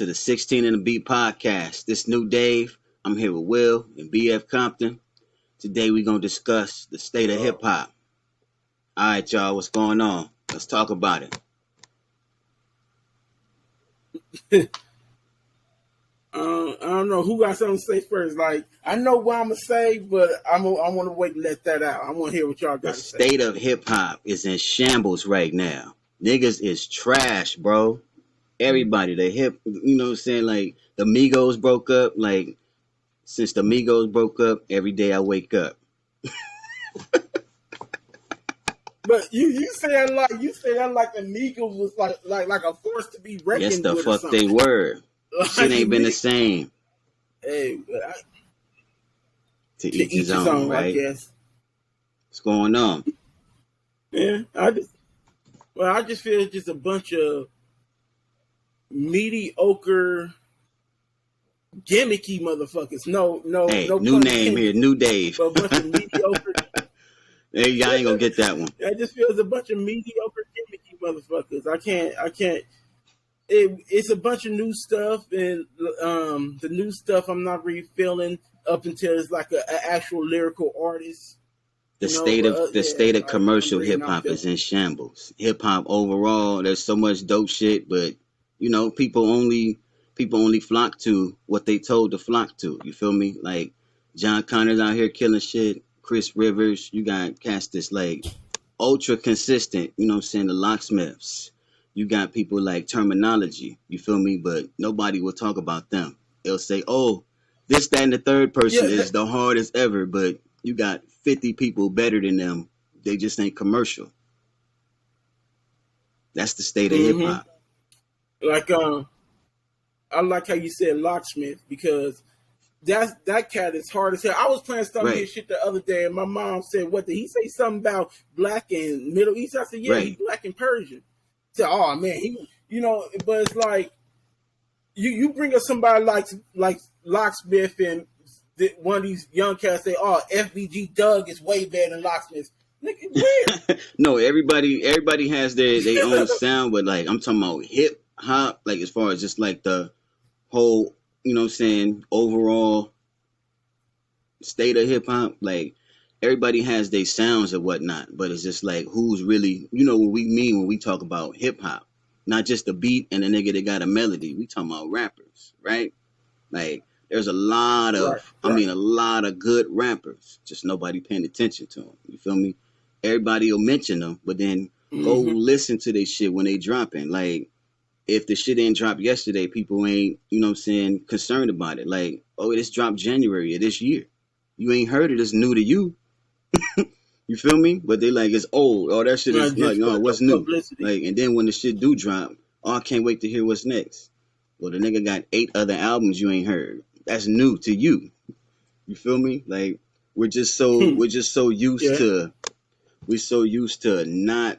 to the 16 and the Beat podcast. This new Dave. I'm here with Will and BF Compton. Today we're going to discuss the state of hip hop. All right, y'all, what's going on? Let's talk about it. I don't know who got something to say first. Like, I know what I'm going to say, but I want to wait and let that out. I want to hear what y'all got to say. The state of hip hop is in shambles right now. Niggas is trash, bro. Everybody, the hip, you know what I'm saying? Like, the Migos broke up. Like, since the Migos broke up, every day I wake up. But you say that like the Migos was like a force to be reckoned with. Yes, the or fuck something. they were. Like, shit ain't been the same. Hey, to each his own, right? I guess. What's going on? Yeah, I just feel it's just a bunch of mediocre, gimmicky motherfuckers. No, hey, no. New name here, New Dave. But a bunch of mediocre. Hey, y'all ain't gonna get that one. I just feel it's a bunch of mediocre, gimmicky motherfuckers. I can't. It's a bunch of new stuff, and the new stuff I'm not really feeling up until it's like an actual lyrical artist. The state of commercial hip hop is in shambles. Hip hop overall, there's so much dope shit, but you know, people only flock to what they told to flock to. You feel me? Like John Connor's out here killing shit. Chris Rivers, you got cats that's like ultra consistent. You know what I'm saying? The Locksmiths. You got people like Terminology, you feel me? But nobody will talk about them. They'll say, oh, this, that, and the third person is the hardest ever, but you got 50 people better than them. They just ain't commercial. That's the state of hip hop. Like, I like how you said Locksmith, because that cat is hard as hell. I was playing some of his shit the other day, and my mom said, what, did he say something about black and Middle East? I said, yeah, he's black and Persian. Said, oh man, but it's like you bring up somebody like Locksmith, and one of these young cats say, oh, FBG Doug is way better than Locksmith. Nigga, where? No, everybody has their own sound, but like I'm talking about hip hop, like as far as just like the whole, you know what I'm saying, overall state of hip hop, like everybody has their sounds and whatnot, but it's just like who's really, you know what we mean when we talk about hip hop, not just the beat and the nigga that got a melody. We talking about rappers, right? Like there's a lot of, a lot of good rappers, just nobody paying attention to them. You feel me? Everybody will mention them, but then go listen to their shit when they dropping. Like if the shit ain't dropped yesterday, people ain't, you know what I'm saying, concerned about it. Like, oh, this dropped January of this year. You ain't heard it, it's new to you. You feel me? But they like it's old. Oh, that shit is like, no, what's new? Like, and then when the shit do drop, oh, I can't wait to hear what's next. Well, the nigga got 8 other albums you ain't heard. That's new to you. You feel me? Like we're just so used to not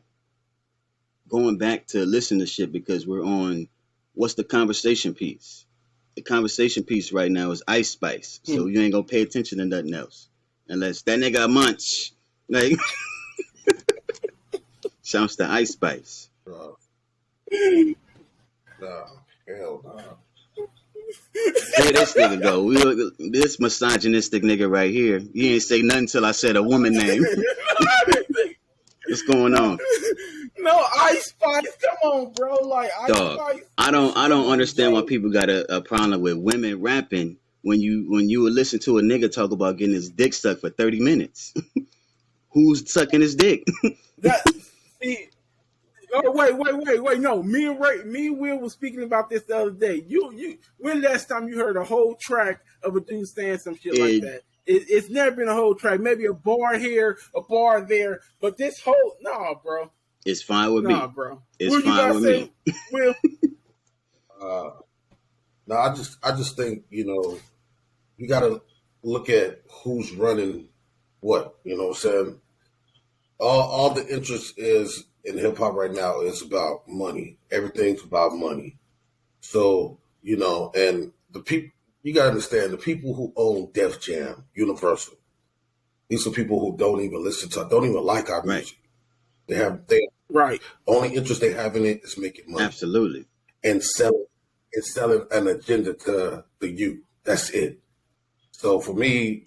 going back to listen to shit because we're on what's the conversation piece? The conversation piece right now is Ice Spice. So you ain't gonna pay attention to nothing else. Unless that nigga munch. Like shouts to Ice Spice. No, hell no. Where this nigga go? This misogynistic nigga right here. He ain't say nothing till I said a woman name. What's going on? No, Ice Spice, come on, bro. Like Ice Spice. I don't understand why people got a problem with women rapping when you would listen to a nigga talk about getting his dick sucked for 30 minutes. Who's sucking his dick? Wait. No, me and Will was speaking about this the other day. When last time you heard a whole track of a dude saying some shit like that? It's never been a whole track.Maybe a bar here, a bar there, but this whole bro. It's fine with me. Bro. It's fine with me. Will? No, I just think, you got to look at who's running what. You know what I'm saying? All the interest is in hip hop right now is about money. Everything's about money. So, and the people, you got to understand, the people who own Def Jam, Universal, these are people who don't even don't even like our music. They only interest they have in it is making money. Absolutely. And selling is selling an agenda to the youth. That's it. So for me,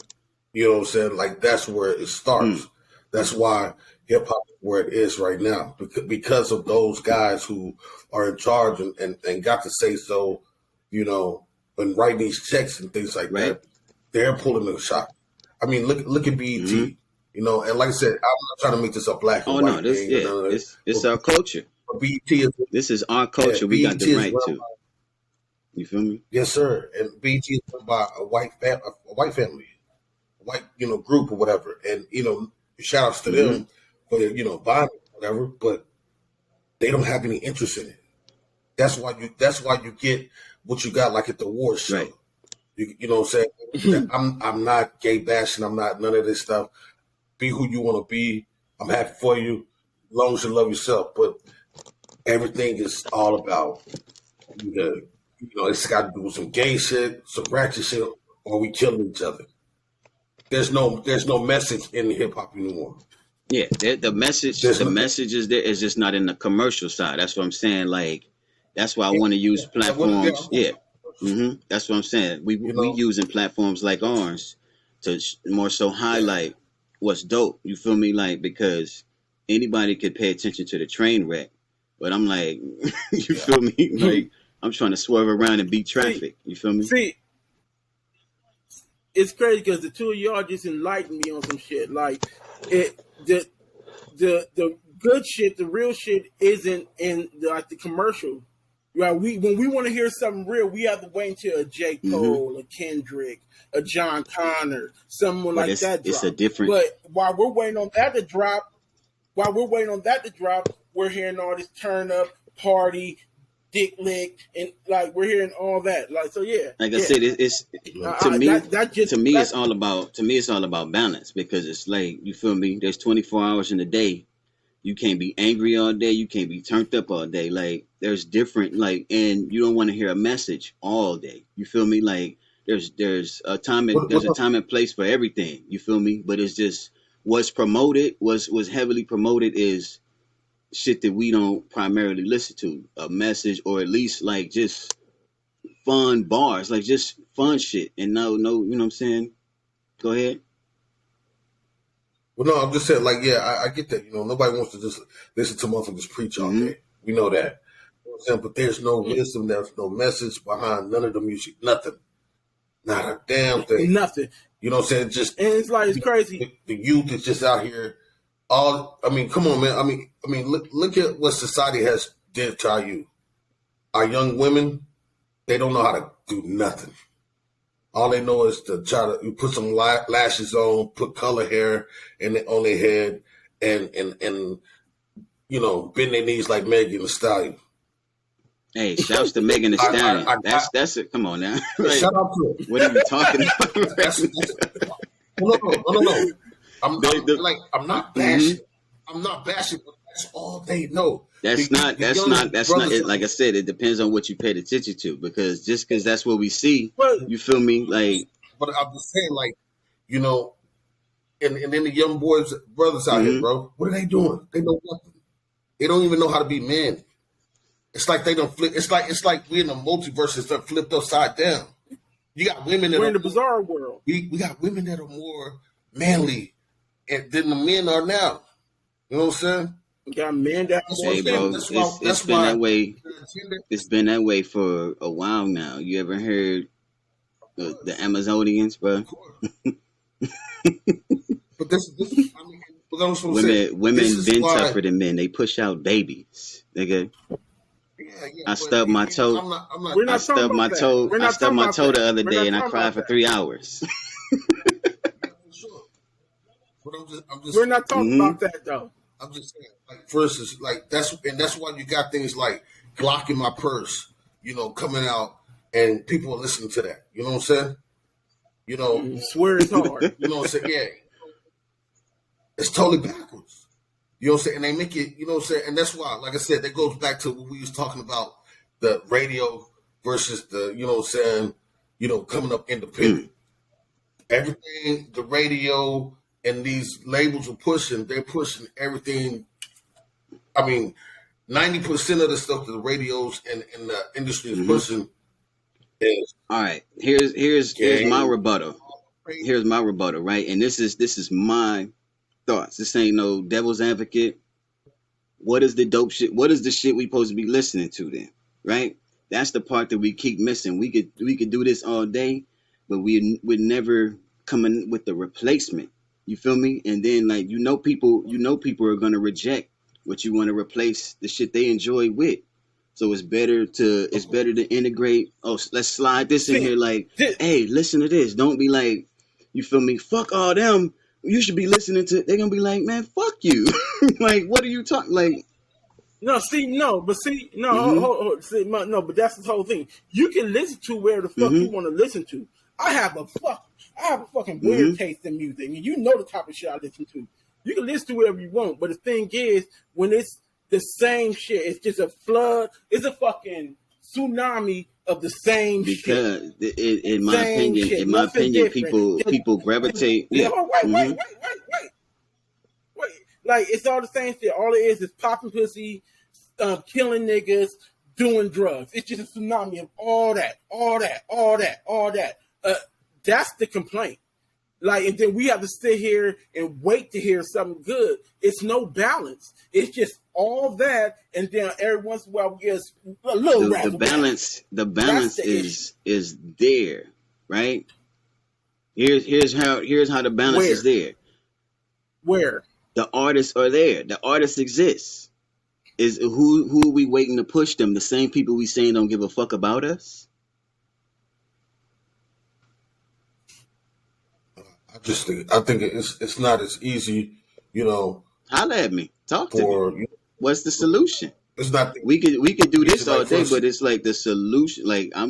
you know what I'm saying? Like, that's where it starts. That's why hip hop is where it is right now, because of those guys who are in charge and got to say so, you know, and writing these checks and things like that. They're pulling the shot. I mean, look at BET. You know, and like I said, I'm not trying to make this a black and white thing. It's our culture. This is our culture. We got the right to. You feel me? Yes, sir. And BET is run by a white family, a white, you know, group or whatever. And, you know, shout outs to them for, you know, buying it or whatever, but they don't have any interest in it. That's why you get what you got, like at the award show. Right. You know what I'm saying? I'm not gay bashing. I'm not none of this stuff. Be who you want to be. I'm happy for you, as long as you love yourself. But everything is all about, you know, it's got to do with some gay shit, some ratchet shit, or we killing each other. There's no message in hip hop anymore. Yeah, the message is there. It's just not in the commercial side. That's what I'm saying. Like, that's why I want to use platforms. That's what I'm saying. We using platforms like ours to more so highlight what's dope. You feel me? Like, because anybody could pay attention to the train wreck, but I'm like, you feel me? Like, I'm trying to swerve around and beat traffic. You feel me? See, it's crazy because the two of y'all just enlightened me on some shit. Like, the good shit, the real shit, isn't in the commercial. Right? When we want to hear something real, we have to wait until a J. Cole, a Kendrick, a John Connor, someone like that. It's a different. But while we're waiting on that to drop, we're hearing all this turn up, party, dick lick, and like we're hearing all that. Like, so yeah. Like I said, it's to me. It's all about balance, because it's like, you feel me? There's 24 hours in a day. You can't be angry all day. You can't be turned up all day. Like, there's different, like, and you don't want to hear a message all day. You feel me? Like, there's a time and place for everything. You feel me? But it's just what's promoted, was heavily promoted, is shit that we don't primarily listen to. A message, or at least like just fun bars, like just fun shit. And no, you know what I'm saying? Go ahead. Well, no, I'm just saying, like, yeah, I get that. You know, nobody wants to just listen to motherfuckers preach all day. We know that. You know what I'm saying? But there's no wisdom, there's no message behind none of the music. Nothing. Not a damn thing. Nothing. You know what I'm saying? Just, and it's like, it's crazy. The youth is just out here. I mean, come on, man. I mean, look at what society has did to our youth. Our young women, they don't know how to do nothing. All they know is to try to put some lashes on, put color hair on their head, and you know, bend their knees like Megan Thee Stallion. Hey, shouts to Megan Thee Stallion. That's it. Come on now. Like, shout out to her. What are you talking about? No. I'm not bashing. I'm not bashing, but that's all they know. That's not it. Like I said, it depends on what you paid attention to, because that's what we see, you feel me? Like, but I'm just saying, like, you know, and then the young brothers out here, bro, what are they doing? They know nothing. They don't even know how to be men. It's like they don't flip. It's like we're in the multiverse and stuff flipped upside down. You got women that we're in the bizarre world. We got women that are more manly than the men are now. You know what I'm saying? We got men that. Hey, bro, it's been that way. It's been that way for a while now. You ever heard the Amazonians, bro? But this I mean, women been tougher than men. They push out babies, nigga. Yeah, I stubbed my toe. I stubbed my toe the other day, and I cried for 3 hours. We're not talking about that, though. I'm just saying, like, for instance, like that's why you got things like Glock in my purse, you know, coming out, and people are listening to that. You know what I'm saying? You know, swear it's hard. You know what I'm saying? Yeah, it's totally backwards. You know what I'm saying? And they make it, you know what I'm saying? And that's why, like I said, that goes back to what we was talking about, the radio versus the, you know what I'm saying, you know, coming up independent. Everything, the radio and these labels are pushing, they're pushing everything. I mean, 90% of the stuff that the radios and the industry is pushing All right, here's my rebuttal. Here's my rebuttal, right? And this is my thoughts. This ain't no devil's advocate. What is the dope shit? What is the shit we supposed to be listening to then? Right? That's the part that we keep missing. We could do this all day, but we would never come in with the replacement. You feel me? And then like people are gonna reject what you want to replace the shit they enjoy with. So it's better to integrate. Oh, let's slide this in here. Like, hey, listen to this. Don't be like, you feel me? Fuck all them. You should be listening to. They're gonna be like, man, fuck you. Like, what are you talking? Like, no, but that's the whole thing. You can listen to where the fuck you want to listen to. I have a fucking weird taste in music, and you know the type of shit I listen to. You can listen to whatever you want, but the thing is, when it's the same shit, it's just a flood. It's a fucking tsunami of the same shit. In my opinion, people gravitate. Yeah. Wait. Like, it's all the same shit. All it is popping pussy, killing niggas, doing drugs. It's just a tsunami of all that. That's the complaint. Like, and then we have to sit here and wait to hear something good. It's no balance. It's just all that, and then every once in a while we get a little the balance is there, right? Here's how the balance is there. Where the artists are there, the artists exist. Is who are we waiting to push them? The same people we saying don't give a fuck about us. I think it's not as easy, you know. Holla at me. Talk to me. What's the solution? It's not. We could do this all day, but it's like the solution. Like I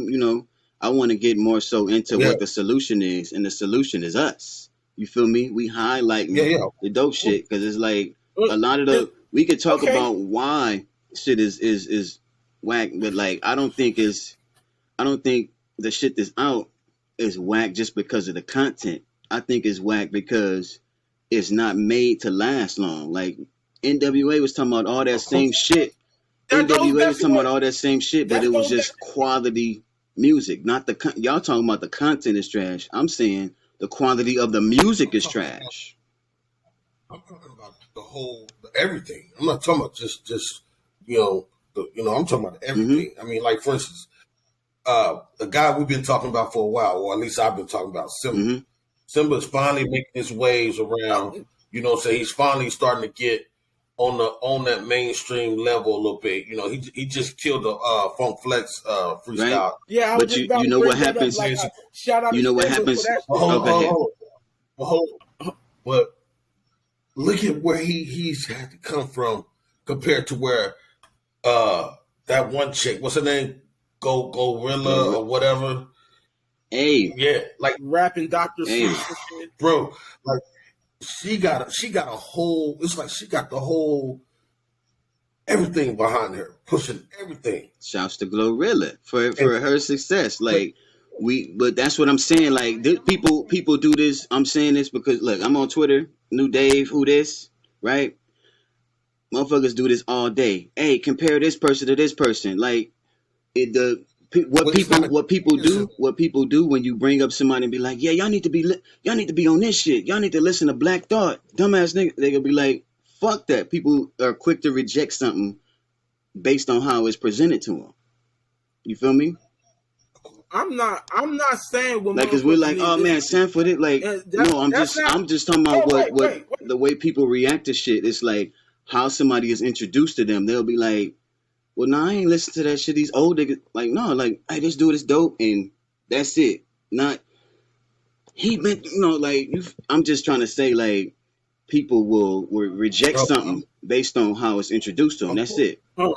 want to get more so into what the solution is, and the solution is us. You feel me? We highlight the dope shit because it's like a lot of we could talk about why shit is whack, but like I don't think the shit that's out is whack just because of the content. I think it's whack because it's not made to last long. Like NWA was talking about all that same shit. NWA was talking about all that same shit, but it was just quality music, not the y'all talking about the content is trash. I'm saying the quality of the music is trash. I'm talking about everything. I'm not talking about just I'm talking about everything. I mean, like for instance, a guy we've been talking about for a while, or at least I've been talking about, Simba. Simba's finally making his waves around. You know, so he's finally starting to get on that mainstream level a little bit. You know, he just killed the Funk Flex freestyle. Right? Yeah, but you know what happens? Shout out. You know what happens? But look at where he's had to come from compared to where that one chick, what's her name? Gorilla or whatever. Hey, yeah, like rapping Dr. Seuss, bro. Like she got a whole. It's like she got the whole everything behind her, pushing everything. Shouts to Glorilla for her success. Like but that's what I'm saying. Like people do this. I'm saying this because look, I'm on Twitter. New Dave, who this? Right? Motherfuckers do this all day. Hey, compare this person to this person. Like what people do when you bring up somebody and be like, yeah, y'all need to be on this shit. Y'all need to listen to Black Thought, dumbass nigga. They gonna be like, fuck that. People are quick to reject something based on how it's presented to them. You feel me? I'm not saying what like, cause we're like, oh man, Sanford it. Like, no, I'm just talking about what the way people react to shit. It's like how somebody is introduced to them. They'll be like, well, no, I ain't listen to that shit. These old niggas, like, no, like, hey, this dude is dope, and that's it. Not, he meant, like, I'm just trying to say, like, people will reject something based on how it's introduced to them. That's it. Of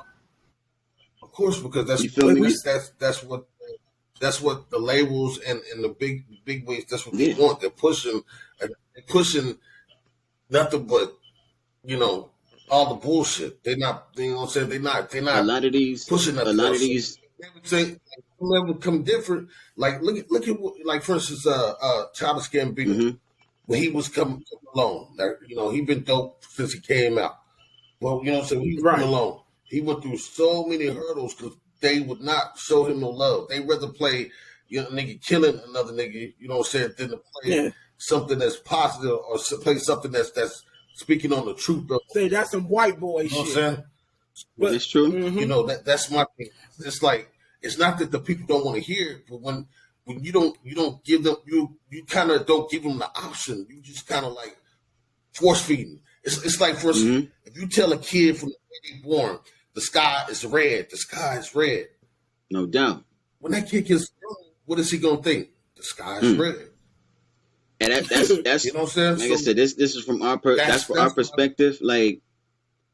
course, because that's what the labels and the big wigs, that's what they want. They're pushing nothing but, all the bullshit. They're not, you know what I'm saying? They're not a lot of these pushing a lot of these say never come different. Like look at like for instance Childish Gambino when he was coming alone. He been dope since he came out. Well, so he was coming alone. He went through so many hurdles because they would not show him no love. They rather play nigga killing another nigga, you know what I'm saying, than to play something that's positive or play something that's speaking on the truth of. Say that's some white boy shit. You know what I'm saying? But it's true. You know, that's my thing. It's like, it's not that the people don't want to hear it, but when you don't give them, you kind of don't give them the option. You just kind of like force feeding. It's like, for instance, if you tell a kid from the day they born, the sky is red, the sky is red. No doubt. When that kid gets grown, what is he gonna think? The sky is red. And that's you know what I'm saying? Like I said, this is from our our perspective. Like,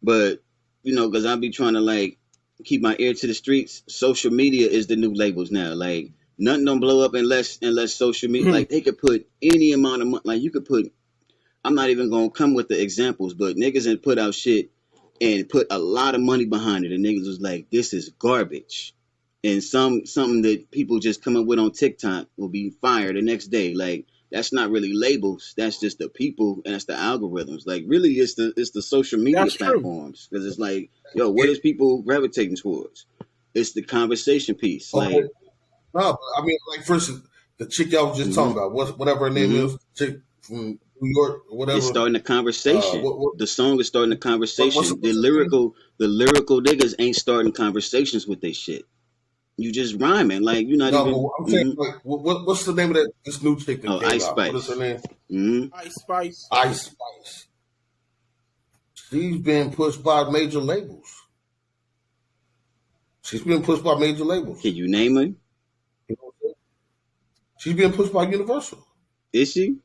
but you know, because I be trying to like keep my ear to the streets. Social media is the new labels now. Like, nothing don't blow up unless social media. Like, they could put any amount of money. Like, you could put. I'm not even gonna come with the examples, but niggas had put out shit and put a lot of money behind it, and niggas was like, "This is garbage," and something that people just come up with on TikTok will be fired the next day. Like, that's not really labels. That's just the people, and that's the algorithms. Like, really, it's the social media platforms, because it's like, yo, what is people gravitating towards? It's the conversation piece. Okay. Like, no, I mean, like, for instance, the chick y'all was just talking about, whatever her name is, chick from New York or whatever. It's starting a conversation. The song is starting a conversation. The lyrical niggas ain't starting conversations with their shit. You just rhyming, like, you're not even. I'm saying, like, what's the name of this new chick that came Ice out? Spice. What is her name? Ice Spice. Ice Spice. She's been pushed by major labels. She's been pushed by major labels. Can you name her? You know what I'm saying? She's being pushed by Universal. Is she?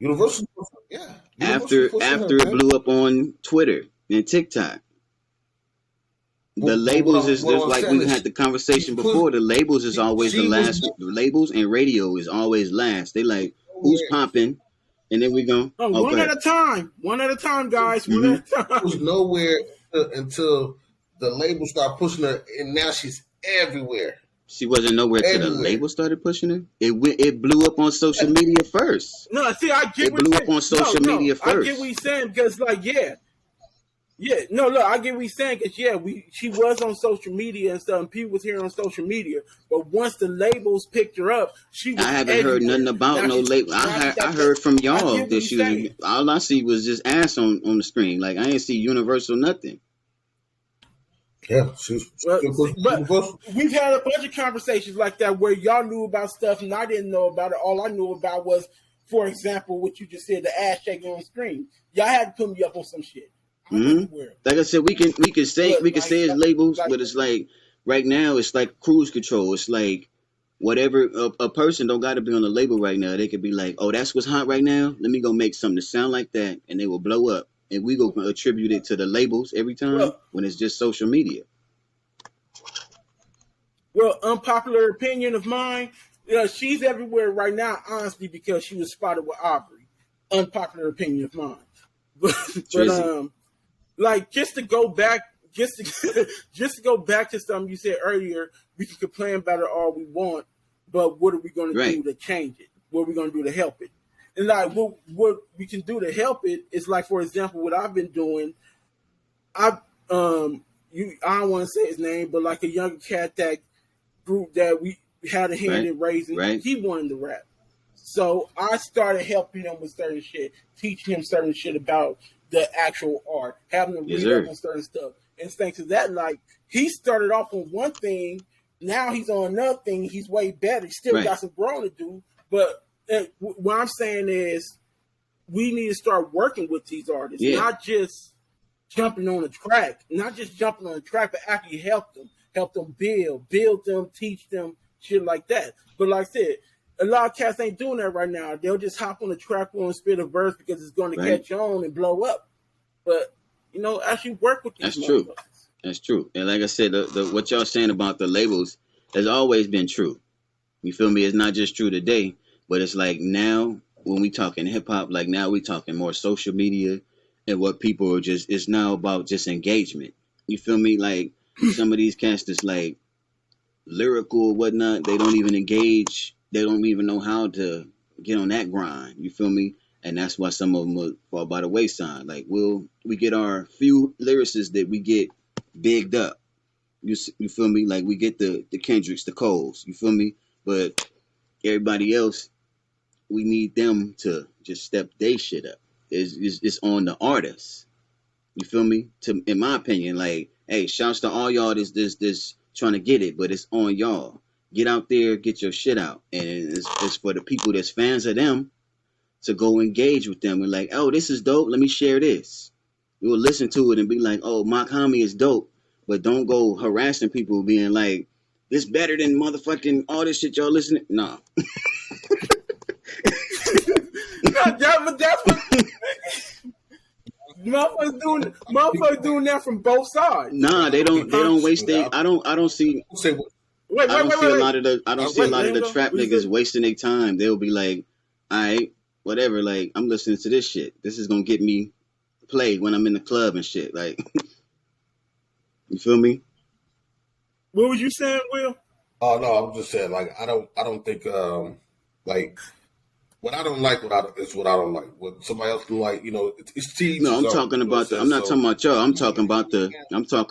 Universal, yeah. After it blew up on Twitter and TikTok. The labels is just like we had the conversation before. The labels is always the last. The labels and radio is always last. They like, who's popping, and then we go. Oh, one at a time. One at a time, guys. One at a time. It was nowhere until the label started pushing her, and now she's everywhere. She wasn't nowhere till the label started pushing her. It blew up on social media first. No, see, I get it blew up on social media first. I get what he's saying, because, like, no, look, I get what he's saying, because she was on social media and stuff, and people was here on social media. But once the labels picked her up, she was I haven't heard nothing about no label. I heard from y'all that she was. All I see was just ass on the screen. Like, I ain't see Universal nothing. Yeah, but we've had a bunch of conversations like that where y'all knew about stuff and I didn't know about it. All I knew about was, for example, what you just said, the ass shaking on the screen. Y'all had to put me up on some shit. Like I said, we can say it's labels, but it's like right now it's like cruise control. It's like whatever a person don't got to be on the label right now. They could be like, oh, that's what's hot right now. Let me go make something to sound like that, and they will blow up. And we go attribute it to the labels every time when it's just social media. Well, unpopular opinion of mine, she's everywhere right now, honestly, because she was spotted with Aubrey. Unpopular opinion of mine. But like, just to go back to something you said earlier, we can complain about it all we want, but what are we going to do to change it? What are we going to do to help it? And like, what we can do to help it is, like, for example, what I've been doing. I don't want to say his name, but like a younger cat that group that we had a hand in raising, he wanted to rap. So I started helping him with certain shit, teaching him certain shit about the actual art, having him read up on certain stuff. And thanks to that, like, he started off on one thing, now he's on another thing. He's way better. He still got some growing to do, but what I'm saying is we need to start working with these artists, not just jumping on the track, but actually help them build them, teach them, shit like that. But like I said, a lot of cats ain't doing that right now. They'll just hop on the track and spit a verse because it's going to catch on and blow up. But, actually work with these. That's true. And like I said, what y'all saying about the labels has always been true. You feel me? It's not just true today. But it's like now when we talking hip hop, like now we talking more social media and what people are just, it's now about just engagement. You feel me? Like some of these cats that's like lyrical or whatnot, they don't even engage. They don't even know how to get on that grind. You feel me? And that's why some of them will fall by the wayside. Like we get our few lyricists that we get bigged up. You feel me? Like we get the Kendricks, the Coles. You feel me? But everybody else, we need them to just step their shit up. It's on the artists. You feel me? In my opinion, like, hey, shouts to all y'all this trying to get it, but it's on y'all. Get out there, get your shit out, and it's for the people that's fans of them to go engage with them and like, oh, this is dope. Let me share this. You will listen to it and be like, oh, Mock Homie is dope, but don't go harassing people, being like, this better than motherfucking all this shit y'all listening. Nah. But that's what motherfuckers doing that from both sides. Nah, they don't waste their. I don't see. I don't see a lot of the trap niggas wasting their time. They'll be like, all right, whatever. Like, I'm listening to this shit. This is gonna get me played when I'm in the club and shit. Like, you feel me? What was you saying, Will? Oh no, I'm just saying, like, I don't think like. What I don't like, is what I don't like. What somebody else can like, it's teams. No, I'm talking about I'm not talking about y'all. I'm talking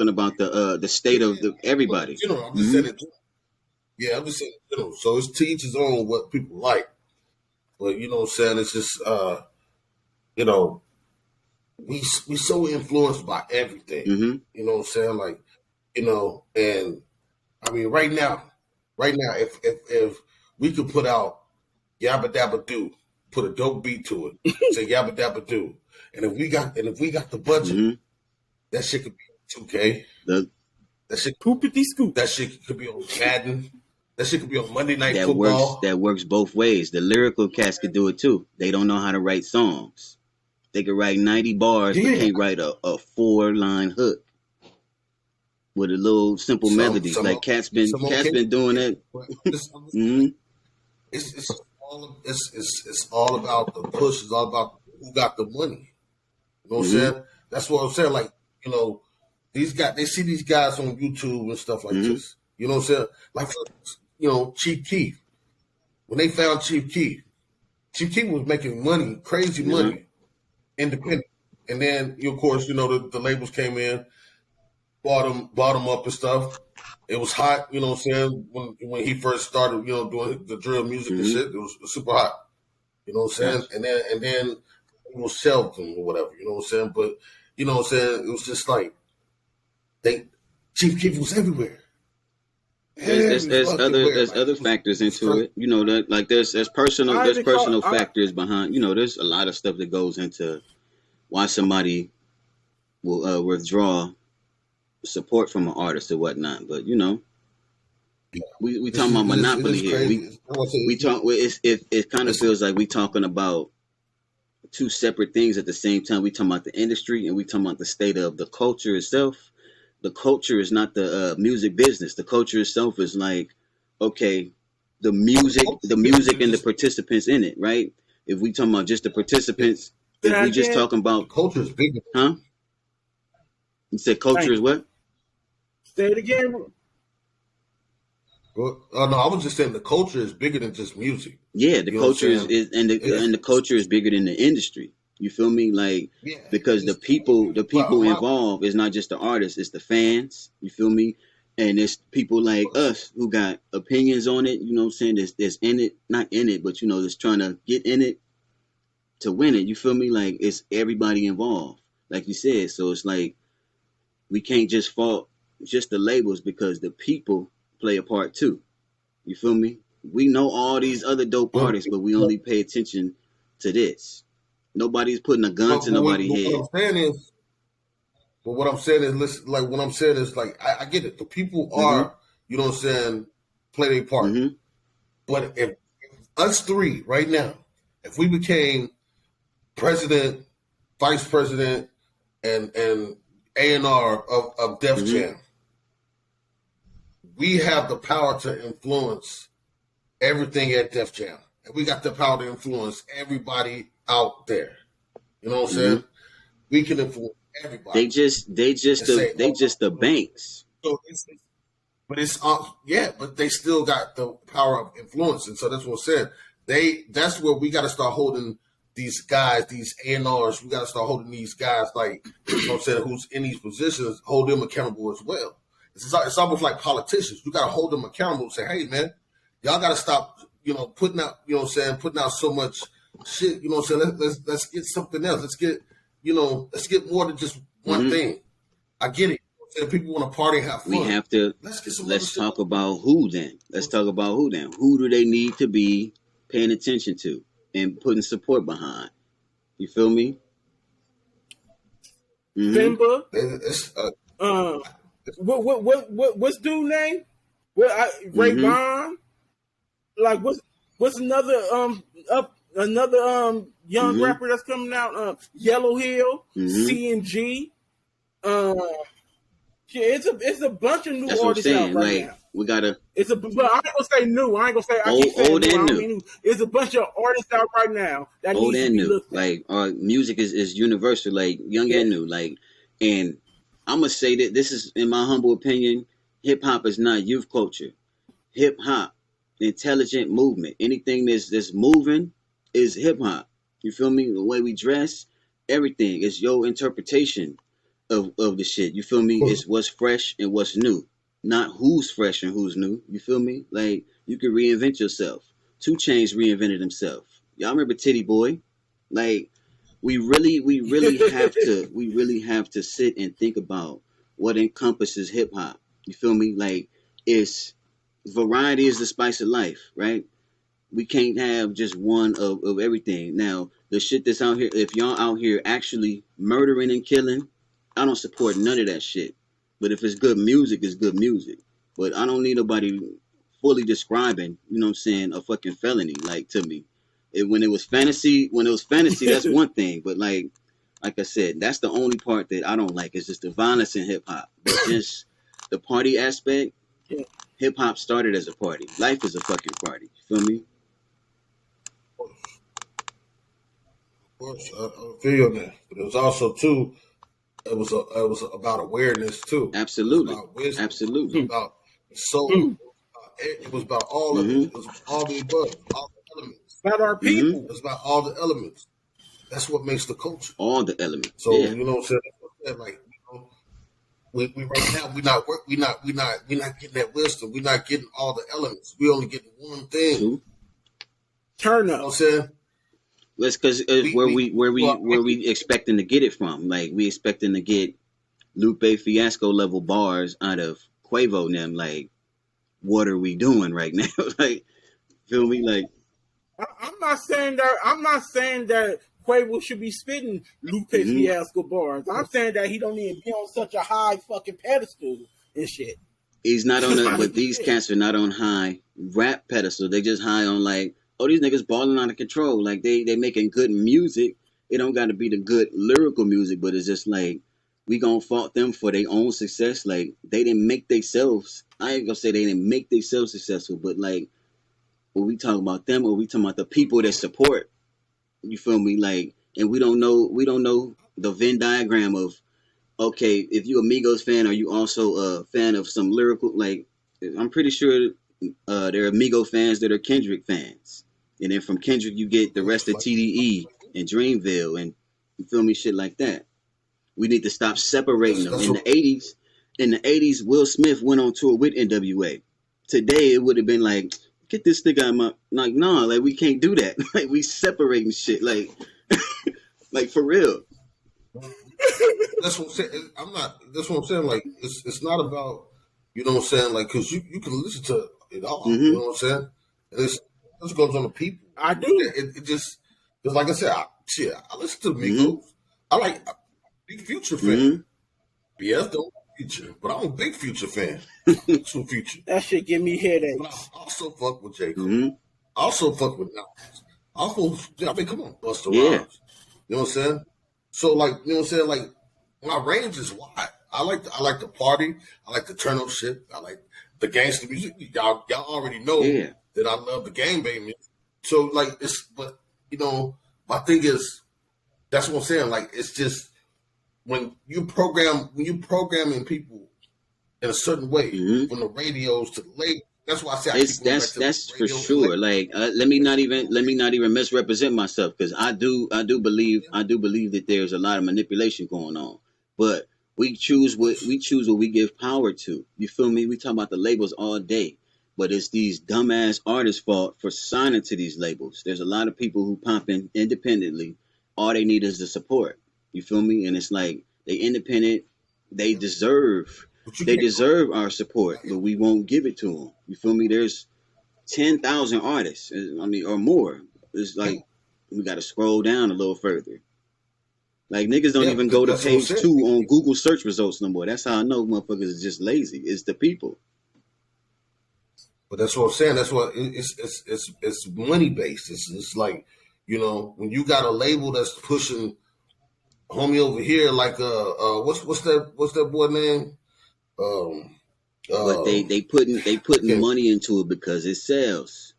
about the state of everybody. I'm just saying it. Yeah, I'm just saying, so it's to each his own what people like. But you know what I'm saying? It's just we so influenced by everything. Mm-hmm. You know what I'm saying? Like, and I mean right now, if we could put out Yabba Dabba Do, put a dope beat to it, say Yabba Dabba Do, and if we got the budget, mm-hmm. that shit could be 2K. That shit poopity scoop. That shit could be on Madden. That shit could be on Monday Night Football. That works both ways. The lyrical cats could do it too. They don't know how to write songs. They could write 90 bars, but can't write a 4-line hook with a little simple melodies. Like Cat's been doing that. Mm-hmm. It's all about the push. It's all about who got the money. You know what I'm saying? That's what I'm saying. Like, these guys, they see these guys on YouTube and stuff like this. You know what I'm saying? Like, Chief Keef. When they found Chief Keef was making money, crazy money, independent. And then, of course, the labels came in, bought them up and stuff. It was hot, you know what I'm saying? When he first started, doing the drill music and shit, it was super hot. You know what I'm saying? And then it was shelved or whatever, you know what I'm saying? But you know what I'm saying? It was just like Chief Keef was everywhere. There's other factors into it. That like there's personal factors behind. There's a lot of stuff that goes into why somebody will withdraw support from an artist or whatnot. But we talking about monopoly here. We talk. It kind of feels like we talking about two separate things at the same time. We talking about the industry and we talking about the state of the culture itself. The culture is not the music business. The culture itself is like, okay, the music and the participants in it, right? If we talking about just the participants, if we just talking about culture is bigger, huh? You said culture is what? Say it again. Well, no, I was just saying the culture is bigger than just music. Yeah, the culture is and the culture is bigger than the industry. You feel me? Like, because the people involved is not just the artists, it's the fans. You feel me? And it's people like us who got opinions on it. You know what I'm saying? That's in it, not in it, but that's trying to get in it to win it. You feel me? Like, it's everybody involved, like you said. So it's like we can't just fault just the labels because the people play a part too. You feel me? We know all these other dope artists, but we only pay attention to this. Nobody's putting a gun to nobody's head. What I'm saying is, listen, like what I'm saying is, like I get it. The people are, you know what I'm saying, play their part. But if us three right now, if we became president, vice president, and A&R of Def Jam, we have the power to influence everything at Def Jam, and we got the power to influence everybody out there. You know what I'm saying? We can influence everybody. They just the banks. So but they still got the power of influence, and so that's what I'm saying. That's where we got to start holding these guys, these A&Rs. We got to start holding these guys, like, you know what I'm saying, who's in these positions, hold them accountable as well. It's almost like politicians. You got to hold them accountable and say, hey, man, y'all got to stop, putting out, putting out so much shit. You know what I'm saying? Let's get something else. Let's get more than just one thing. I get it. People want to party and have fun. We have to. Let's talk about who then. Let's talk about who then. Who do they need to be paying attention to and putting support behind? You feel me? Simba. What's dude's name? Ray Vaughn. Like what's another young rapper that's coming out? Yellow Hill, C&G. It's a bunch of new artists out right now. We gotta. But I ain't gonna say new. I ain't gonna say I keep saying old new. And I mean new. It's a bunch of artists out right now that old needs and to be new. looked at. Like our music is universal. Like young and new. Like, and I'm gonna say that this is, in my humble opinion, hip hop is not youth culture. Hip hop, intelligent movement. Anything that's moving is hip hop. You feel me? The way we dress, everything is your interpretation of the shit. You feel me? It's what's fresh and what's new, not who's fresh and who's new. You feel me? Like, you can reinvent yourself. 2 Chainz reinvented himself. Y'all remember Titty Boy? Like, we really have to sit and think about what encompasses hip hop. You feel me? Like, it's variety is the spice of life, right? We can't have just one of everything. Now, the shit that's out here, if y'all out here actually murdering and killing, I don't support none of that shit. But if it's good music, it's good music. But I don't need nobody fully describing, you know what I'm saying, a fucking felony, like, to me. When it was fantasy, that's one thing. But like I said, that's the only part that I don't like. It's just the violence in hip hop. But just the party aspect, hip hop started as a party. Life is a fucking party. You feel me? Of course, I feel that. But it was also too. It was about awareness too. Absolutely. It was about wisdom. Absolutely. It was about soul. It was about all of it. It was all the above, all the elements. About our people. It was about all the elements. That's what makes the culture. All the elements. So you know what I'm saying? Like, we right now we not getting that wisdom. We're not getting all the elements. We only getting one thing. Turn up. You know what I'm saying? That's because where we expecting to get it from. Like, we expecting to get Lupe Fiasco level bars out of Quavo and them. Like, what are we doing right now? Like, feel me? Like, I'm not saying that Quavo should be spitting Lupe Fiasco bars. I'm saying that he don't need to be on such a high fucking pedestal and shit. He's not on but these cats are not on high rap pedestal. They just high on, like, oh, these niggas balling out of control. Like, they making good music. It don't got to be the good lyrical music, but it's just like, we gonna fault them for their own success. Like, they didn't make themselves. I ain't gonna say they didn't make themselves successful, but like, when we talk about them, or we talking about the people that support, you feel me? Like, and we don't know the Venn diagram of, okay, if you a Migos fan, are you also a fan of some lyrical? Like, I'm pretty sure there are Migos fans that are Kendrick fans. And then from Kendrick, you get the rest of TDE and Dreamville and, you feel me, shit like that. We need to stop separating them. In the 80s, Will Smith went on tour with NWA. Today, it would have been like, get this nigga out of my... Like, no, like, we can't do that. Like, we separating shit. Like, like, for real. That's what I'm saying. That's what I'm saying. Like, it's not about, you know what I'm saying? Like, because you can listen to it all. You know what I'm saying? And this goes on the people. I do. It just, because like I said, I listen to the Migos. I like Big Future fan. BS don't like Future, but I'm a big Future fan. So Future. That shit give me headaches. But I also fuck with J. Cole. I also fuck with Nas. I mean, come on, Busta Rhymes. You know what I'm saying? So, like, you know what I'm saying? Like, my range is wide. I like the party. I like the turn up shit. I like the gangster music. Y'all already know that I love the gang bang music. So, like, but you know, my thing is, that's what I'm saying. Like, it's just when you programming people in a certain way, from the radios to the labels. That's why I say that's for sure. Like, let me not even misrepresent myself, because I do believe that there's a lot of manipulation going on. But We choose what we give power to. You feel me? We talk about the labels all day, but it's these dumbass artists' fault for signing to these labels. There's a lot of people who pop in independently. All they need is the support. You feel me? And it's like they independent. They deserve our support, but we won't give it to them. You feel me? There's 10,000 artists. I mean, or more. It's like we got to scroll down a little further. Like niggas don't even go to page 2 on Google search results no more. That's how I know motherfuckers is just lazy. It's the people. But that's what I'm saying. That's what it's money based. It's like, you know, when you got a label that's pushing homie over here, like what's that boy name? But they putting money into it because it sells.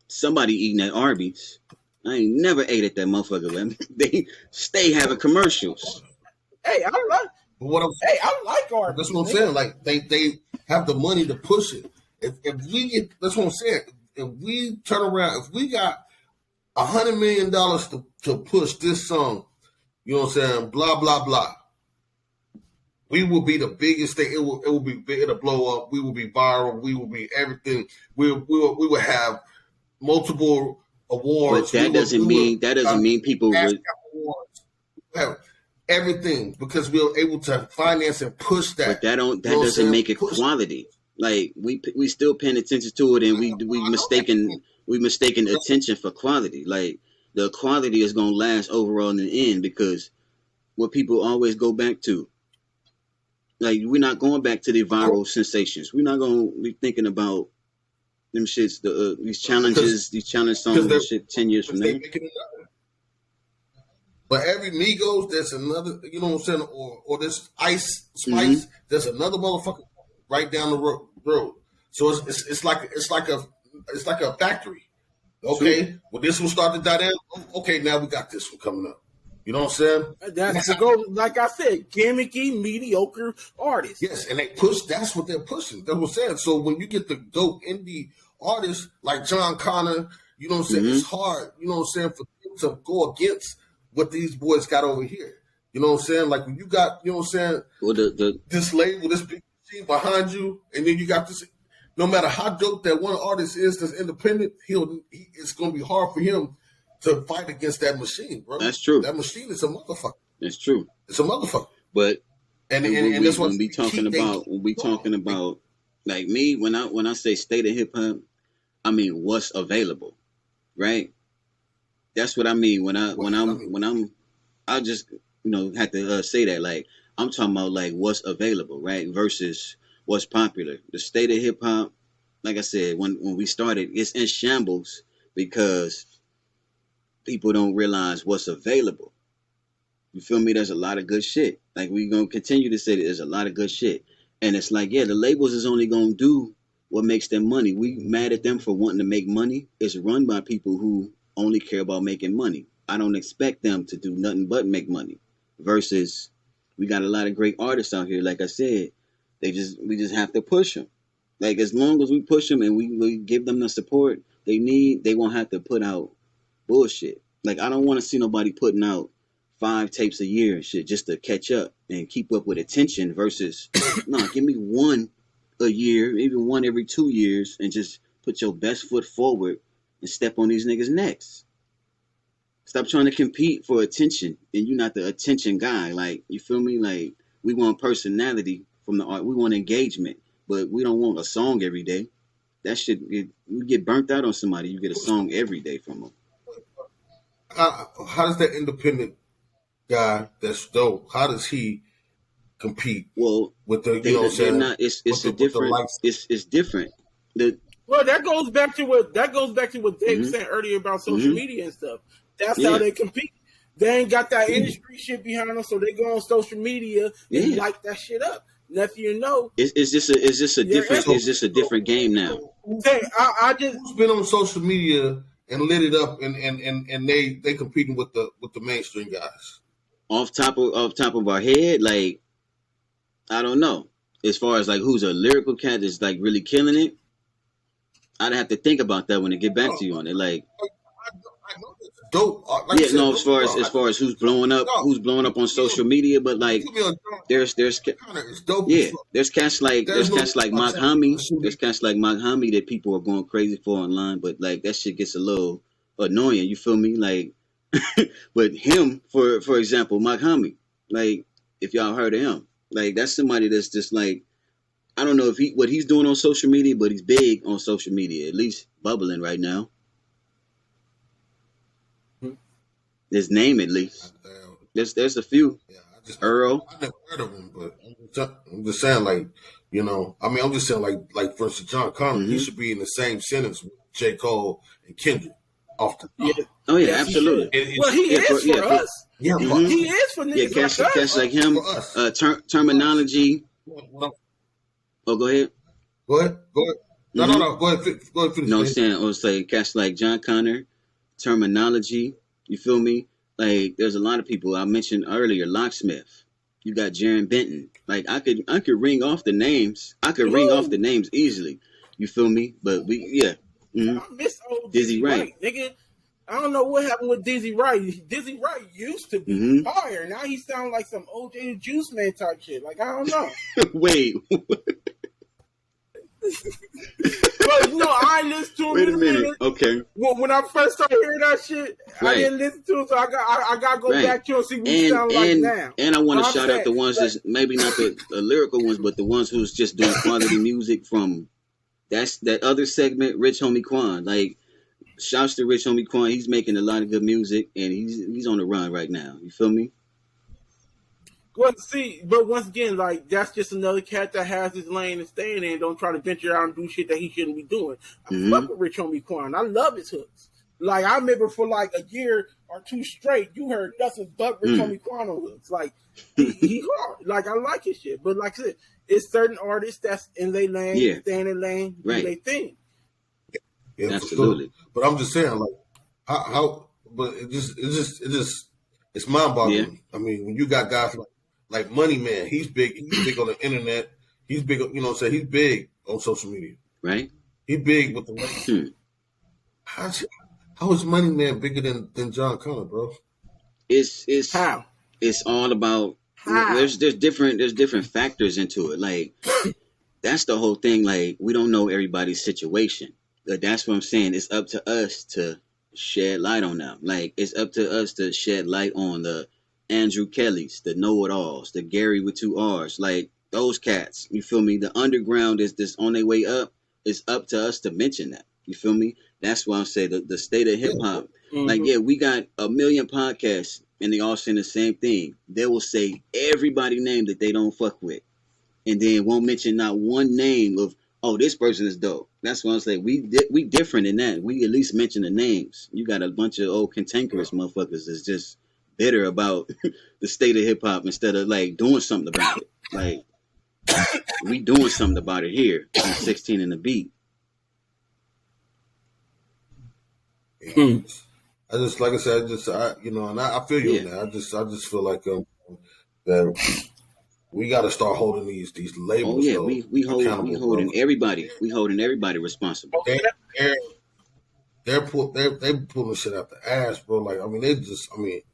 Somebody eating at Arby's. I ain't never ate at that motherfucker, man. They stay having commercials. Hey, I like Arby's. That's what I'm saying. Like they have the money to push it. If we get, that's what I'm saying. If we turn around, if we got $100 million to push this song, you know what I'm saying? Blah blah blah. We will be the biggest thing. It'll blow up. We will be viral. We will be everything. We will have multiple awards. But that doesn't mean people would have everything because we were able to finance and push that. But that doesn't make it quality. Like we still paying attention to it, and we mistaken attention for quality. Like the quality is gonna last overall in the end because what people always go back to. Like we're not going back to the viral sensations. We're not gonna be thinking about them shits, these challenges, these challenge songs and shit 10 years from now. But every Migos, there's another, you know what I'm saying, or this Ice Spice, there's another motherfucker right down the road. So it's like a factory. Okay, well this will start to die down. Okay, now we got this one coming up. You know what I'm saying? That's to go, like I said, gimmicky, mediocre artists. Yes, and they push. That's what they're pushing. That's what I'm saying. So when you get the dope indie artists like John Connor, you know what I'm saying? It's hard. You know what I'm saying for them to go against what these boys got over here. You know what I'm saying? Like when you got, you know what I'm saying? Well, this label, this big team behind you, and then you got this. No matter how dope that one artist is that's independent, it's going to be hard for him to fight against that machine, bro. That's true. That machine is a motherfucker. It's true. It's a motherfucker. But and that's what we talking about, like me, when I say state of hip hop, I mean what's available, right? That's what I mean when I just have to say that, like I'm talking about like what's available, right? Versus what's popular. The state of hip hop, like I said, when we started, it's in shambles because people don't realize what's available. You feel me? There's a lot of good shit. Like we gonna continue to say that there's a lot of good shit. And it's like, yeah, the labels is only gonna do what makes them money. We mad at them for wanting to make money. It's run by people who only care about making money. I don't expect them to do nothing but make money. Versus we got a lot of great artists out here. Like I said, we just have to push them. Like as long as we push them and we give them the support they need, they won't have to put out bullshit. Like I don't want to see nobody putting out 5 tapes a year and shit just to catch up and keep up with attention versus no, give me one a year, even one every 2 years, and just put your best foot forward and step on these niggas' necks. Stop trying to compete for attention and you're not the attention guy. Like, you feel me? Like, we want personality from the art. We want engagement, but we don't want a song every day. That shit, you get burnt out on somebody, you get a song every day from them. How does that independent guy that's dope, how does he compete with the, you know what I'm saying? It's different. Well, that goes back to what Dave was saying earlier about social media and stuff. That's how they compete. They ain't got that industry shit behind them, so they go on social media and light that shit up. Nothing you know. It's just a different game now. Hey, I just who's been on social media and lit it up and they competing with the mainstream guys. Off top of our head, like I don't know. As far as like who's a lyrical cat that's like really killing it, I'd have to think about that when I get back to you on it. Like I know dope. Like Yeah, said, no, dope, as far as who's blowing up on social media, but like there's it's dope. yeah, there's cats like There's no Mock Homie. There's cats like Mock Homie that people are going crazy for online, but like that shit gets a little annoying. You feel me? Like, but him, for example, Mock Homie, like if y'all heard of him, like that's somebody that's just like I don't know if what he's doing on social media, but he's big on social media, at least bubbling right now. His name at least. There's a few. Yeah, Earl. I never heard of him, but I'm just saying, like, you know, I mean, I'm just saying, like for instance, John Connor, he should be in the same sentence with J. Cole and Kendrick off the top. Yeah. Oh yeah, Yes, absolutely. Well, he is for us. Yeah, He is for niggas cats like him. For us. Terminology. Oh, go ahead. Go ahead. No. Go ahead. Finish. No, I'm saying, I was saying, cats like John Connor, Terminology. You feel me? Like, there's a lot of people I mentioned earlier. Locksmith. You got Jaron Benton. Like, I could ring off the names. I could ring off the names easily. You feel me? But I miss old Dizzy Wright, nigga. I don't know what happened with Dizzy Wright. Dizzy Wright used to be fire. Now he sounds like some OJ the Juice Man type shit. Like, I don't know. Wait. But no, I listened to him. Wait a minute. Okay. When I first started hearing that shit, I didn't listen to it, so I got to go back to it and see what he sound like now. And I want to shout out the ones that's maybe not the lyrical ones, but the ones who's just doing quality music from that other segment, Rich Homie Quan. Like, shouts to Rich Homie Quan. He's making a lot of good music, and he's on the run right now. You feel me? Well, see, but once again, like, that's just another cat that has his lane and staying in and don't try to venture out and do shit that he shouldn't be doing. I fuck with Rich Homie Quan. I love his hooks. Like, I remember for like a year or two straight, you heard nothing but Rich Homie Quan on hooks. Like, he hard. Like, I like his shit. But like I said, it's certain artists that's in their lane, stay in their lane, do their thing. Yeah, absolutely. Sure. But I'm just saying, like, how but it's mind boggling. Yeah. I mean, when you got guys like Money Man, he's big on the internet. He's big, you know what I'm saying? He's big on social media. Right. He's big with the way. How is Money Man bigger than John Connor, bro? It's how? It's all about there's different factors into it. Like that's the whole thing. Like we don't know everybody's situation. But that's what I'm saying. It's up to us to shed light on them. Like it's up to us to shed light on the Andrew Kellys, the know-it-alls, the Gary with 2 R's, like those cats. You feel me? The underground is this on their way up. It's up to us to mention that. You feel me? That's why I say the state of hip hop. Like, yeah, we got a million podcasts and they all saying the same thing. They will say everybody name that they don't fuck with, and then won't mention not one name of this person is dope. That's why I say we different in that. We at least mention the names. You got a bunch of old cantankerous motherfuckers that's just bitter about the state of hip hop instead of like doing something about it. Like we doing something about it here on 16 and the beat. I just like I said, and I feel you on that. I just feel like that we got to start holding these labels. Oh yeah, we holding everybody. We holding everybody responsible. They pulling shit out the ass, bro. Like, I mean,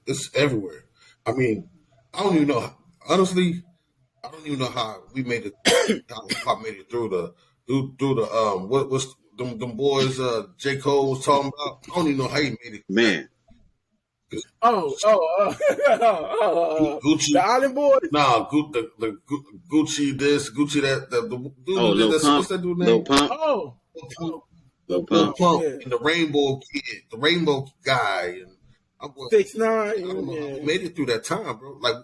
it's everywhere. I mean, I don't even know. Honestly, I don't even know how we made it. How pop made it through the what was them boys? J. Cole was talking about. I don't even know how he made it, man. Gucci, the Island Boys. Nah, the Gucci this, Gucci that. The dude what's that dude name? Lil Pump. Lil Pump. And the Rainbow Kid, the Rainbow guy, and 6ix9ine. Who made it through that time, bro. Like,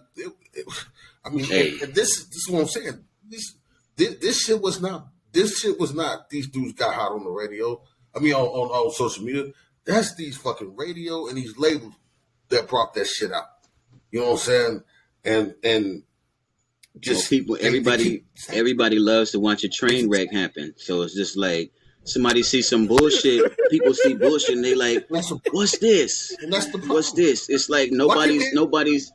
and this is what I'm saying. This shit was not. These dudes got hot on the radio. I mean, on social media. That's these fucking radio and these labels that brought that shit out. You know what I'm saying? And just people, everybody loves to watch a train wreck happen. So it's just like somebody sees some bullshit. People see bullshit and they like, what's this? And that's the problem. What's this? It's like nobody's.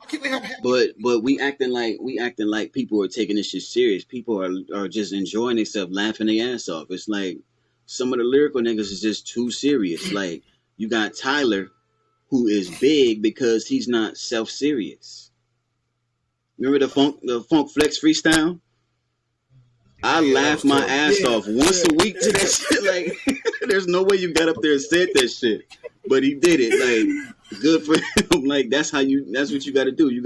But we acting like people are taking this shit serious. People are just enjoying themselves, laughing their ass off. It's like some of the lyrical niggas is just too serious. Like you got Tyler, who is big because he's not self-serious. Remember the Funk Flex freestyle? I laughed my ass off once a week to that shit. Like, there's no way you got up there and said that shit, but he did it. Like, good for him. Like, that's what you got to do. You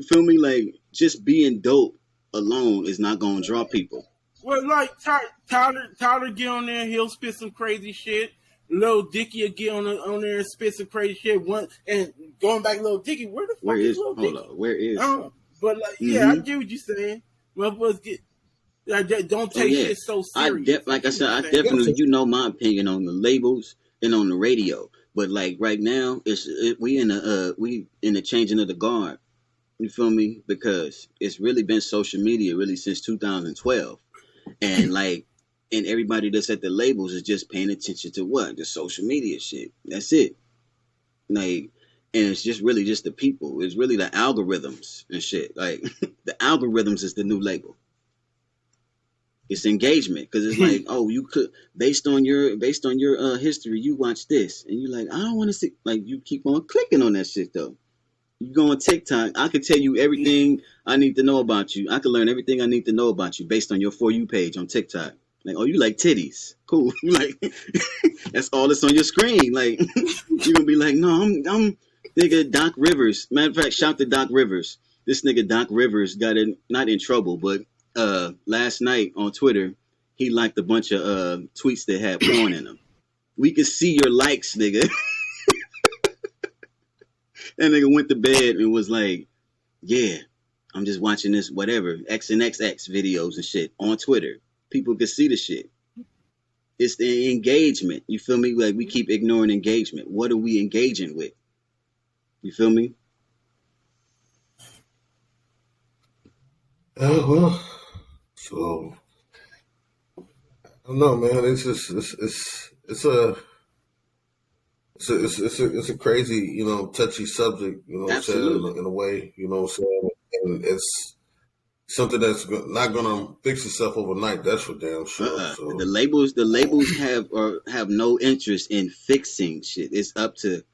feel me? Like, just being dope alone is not gonna draw people. Well, like Tyler get on there, he'll spit some crazy shit. Lil Dicky will get on there and spit some crazy shit. And going back, Lil Dicky, where the fuck is Lil Dicky? Hold on, where is? But like, yeah, I get what you're saying. Motherfuckers get. Don't take shit so serious. Like I said, I definitely, you know my opinion on the labels and on the radio. But like right now, we in the changing of the guard. You feel me? Because it's really been social media really since 2012, and like, and everybody that's at the labels is just paying attention to what? The social media shit. That's it. Like, and it's just really just the people. It's really the algorithms and shit. Like, the algorithms is the new label. It's engagement, because it's like, oh, you could based on your history, you watch this, and you're like, I don't want to see. Like, you keep on clicking on that shit though. You go on TikTok, I could tell you everything I need to know about you. I could learn everything I need to know about you based on your For You page on TikTok. Like, oh, you like titties? Cool. Like, that's all that's on your screen. Like, you're gonna be like, no, I'm nigga Doc Rivers. Matter of fact, shout to Doc Rivers. This nigga Doc Rivers got not in trouble, but last night on Twitter, he liked a bunch of tweets that had porn in them. We could see your likes, nigga. That nigga went to bed and was like, yeah, I'm just watching this whatever, X and XX videos and shit on Twitter. People could see the shit. It's the engagement. You feel me? Like, we keep ignoring engagement. What are we engaging with? You feel me? Well, so I don't know, man. It's just it's a crazy, touchy subject, what I'm saying, in a way, what I'm saying, and it's something that's not gonna fix itself overnight. That's for damn sure. So. The labels have no interest in fixing shit. It's up to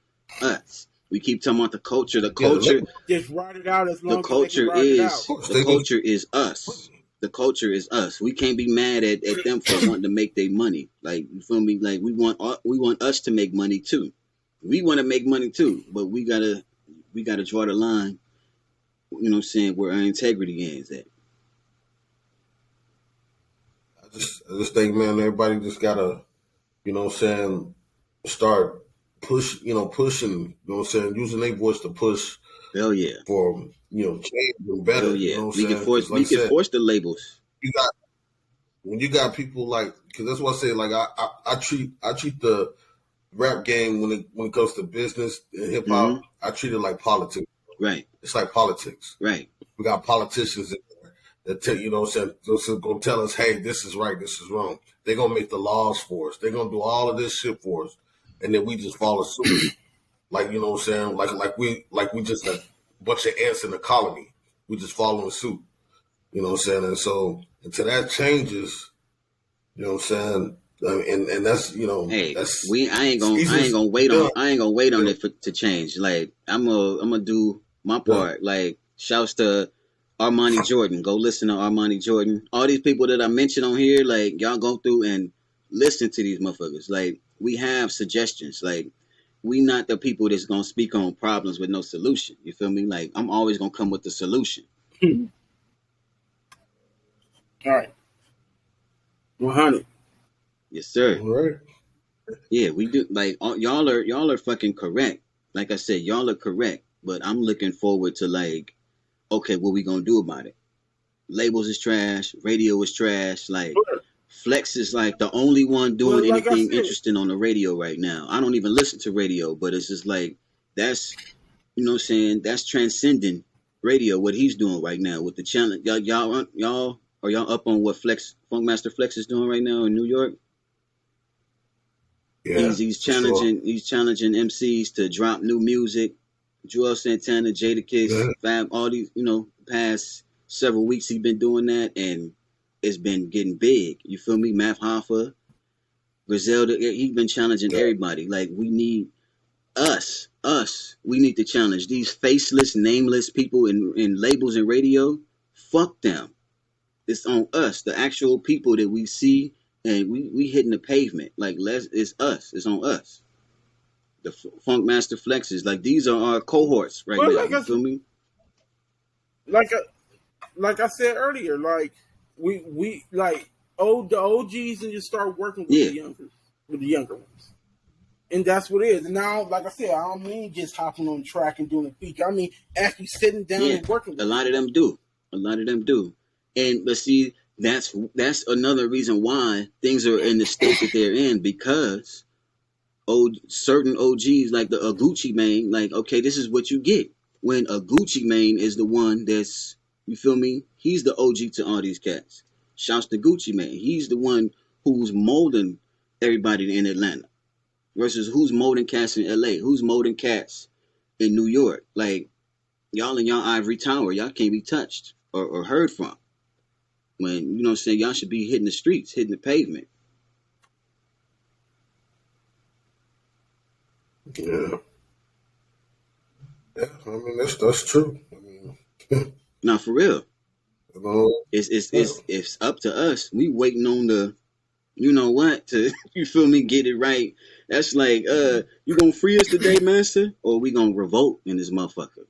us. We keep talking about the culture. The culture just ride it out as long the culture as they can is the culture is us. The culture is us. We can't be mad at them for wanting to make their money. Like, you feel me? Like, we want us to make money too. We want to make money too, but we gotta draw the line. You know what I'm saying? Where our integrity ends at. I just think, man, everybody just gotta, start pushing, using their voice to push. Hell yeah. For change and better. Hell yeah. We can force the labels. When you got people like, because that's what I say. Like, I treat the rap game when it comes to business and hip hop. Mm-hmm. I treat it like politics. Right. It's like politics. Right. We got politicians in there that tell they're gonna tell us, hey, this is right, this is wrong. They're gonna make the laws for us. They're gonna do all of this shit for us, and then we just follow suit. Like, you know what I'm saying? Like we just a bunch of ants in a colony. We just following suit. You know what I'm saying? And so until that changes, you know what I'm saying? And that's, hey, that's I ain't gonna wait on it to change. Like, I'm gonna do my part. Yeah. Like, shouts to Armani Jordan. Go listen to Armani Jordan. All these people that I mentioned on here, like, y'all go through and listen to these motherfuckers. Like, we have suggestions. Like, we not the people that's gonna speak on problems with no solution. You feel me? Like, I'm always gonna come with the solution. All right. 100. Yes, sir. All right. Yeah, we do. Like, y'all are fucking correct. Like I said, y'all are correct. But I'm looking forward to, like, okay, what we gonna do about it? Labels is trash. Radio is trash. Like, sure. Flex is like the only one doing anything interesting on the radio right now. I don't even listen to radio, but it's just like, that's, you know what I'm saying, that's transcending radio, what he's doing right now with the challenge. Y'all are y'all up on what Funkmaster Flex is doing right now in New York? Yeah, he's challenging MCs to drop new music. Joel Santana, Jadakiss, Fab, all these, past several weeks he's been doing that, and it's been getting big. You feel me? Math Hoffa, Griselda, he's been challenging everybody. Like, we need us. We need to challenge these faceless, nameless people in labels and radio. Fuck them. It's on us, the actual people that we see, and we hitting the pavement. Like, it's us. It's on us. The Funk Master Flexes, like, these are our cohorts right now. You feel me? Like I said earlier, like we like the OGs and just start working with the younger ones. And that's what it is. And now, like I said, I don't mean just hopping on the track and doing a feature. I mean actually sitting down and working with them. A lot of them do. And but see, that's another reason why things are in the state that they're in, because certain OGs like a Gucci Mane, like, okay, this is what you get when a Gucci Mane is the one that's, you feel me? He's the OG to all these cats. Shouts to Gucci Mane. He's the one who's molding everybody in Atlanta versus who's molding cats in LA, who's molding cats in New York. Like, y'all in y'all ivory tower, y'all can't be touched or heard from. When, you know what I'm saying, y'all should be hitting the streets, hitting the pavement. Yeah. Yeah, I mean, that's true. I mean, now, for real. You know, it's up to us. We waiting on the, you know what, to, you feel me, get it right. That's like, you gonna free us today, master? Or we gonna revolt in this motherfucker?